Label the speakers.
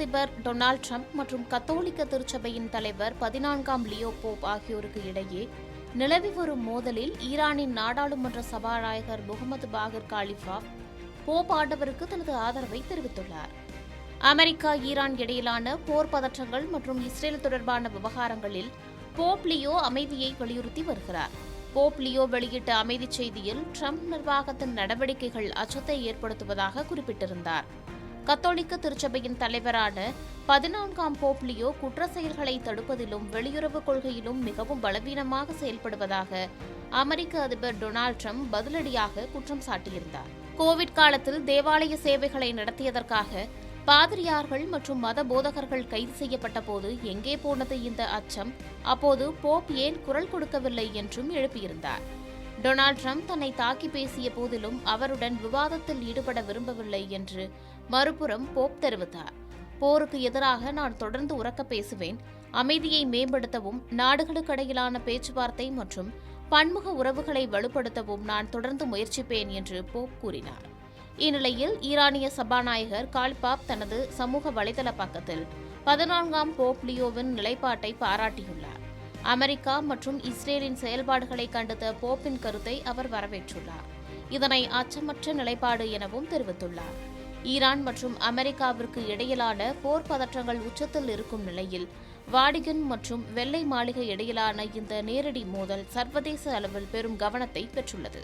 Speaker 1: அதிபர் Donald Trump மற்றும் கத்தோலிக்க திருச்சபையின் தலைவர் 14ஆம் லியோ போப் ஆகியோருக்கு இடையே நிலவி வரும் மோதலில் ஈரானின் நாடாளுமன்ற சபாநாயகர் முகமது பாகர் காலிஃபா போப் ஆண்டவருக்கு தனது ஆதரவை தெரிவித்துள்ளார். அமெரிக்கா ஈரான் இடையிலான போர் பதற்றங்கள் மற்றும் இஸ்ரேல் தொடர்பான விவகாரங்களில் போப் லியோ அமைதியை வலியுறுத்தி வருகிறார். போப் லியோ வெளியிட்ட அமைதிச் செய்தியில் ட்ரம்ப் நிர்வாகத்தின் நடவடிக்கைகள் அச்சத்தை ஏற்படுத்துவதாக குறிப்பிட்டிருந்தார். கத்தோலிக்க திருச்சபையின் தலைவரான 14ஆம் போப் லியோ குற்ற செயல்களை தடுப்பதிலும் வெளியுறவு கொள்கையிலும் மிகவும் பலவீனமாக செயல்படுவதாக அமெரிக்க அதிபர் டொனால்ட் ட்ரம்ப் பதிலடியாக குற்றம் சாட்டியிருந்தார். கோவிட் காலத்தில் தேவாலய சேவைகளை நடத்தியதற்காக பாதிரியார்கள் மற்றும் மத போதகர்கள் கைது செய்யப்பட்ட போது எங்கே போனது இந்த அச்சம்? அப்போது போப் ஏன் குரல் கொடுக்கவில்லை என்றும் எழுப்பியிருந்தார். டொனால்ட் ட்ரம்ப் தன்னை தாக்கி பேசிய போதிலும் அவருடன் விவாதத்தில் ஈடுபட விரும்பவில்லை என்று மறுபுறம் போப் தெரிவித்தார். போருக்கு எதிராக நான் தொடர்ந்து உரக்க பேசுவேன், அமைதியை மேம்படுத்தவும் நாடுகளுக்கிடையிலான பேச்சுவார்த்தை மற்றும் பன்முக உறவுகளை வலுப்படுத்தவும் நான் தொடர்ந்து முயற்சிப்பேன் என்று போப் கூறினார். இந்நிலையில் ஈரானிய சபாநாயகர் காலிபாப் தனது சமூக வலைதள பக்கத்தில் 14ஆம் போப் லியோவின் நிலைப்பாட்டை பாராட்டியுள்ளார். அமெரிக்கா மற்றும் இஸ்ரேலின் செயல்பாடுகளை கண்டித்த போப்பின் கருத்தை அவர் வரவேற்றுள்ளார். இதனை அச்சமற்ற நிலைப்பாடு எனவும் தெரிவித்துள்ளார். ஈரான் மற்றும் அமெரிக்காவிற்கு இடையிலான போர் பதற்றங்கள் உச்சத்தில் இருக்கும் நிலையில் வாடிகன் மற்றும் வெள்ளை மாளிகை இடையிலான இந்த நேரடி மோதல் சர்வதேச அளவில் பெரும் கவனத்தை பெற்றுள்ளது.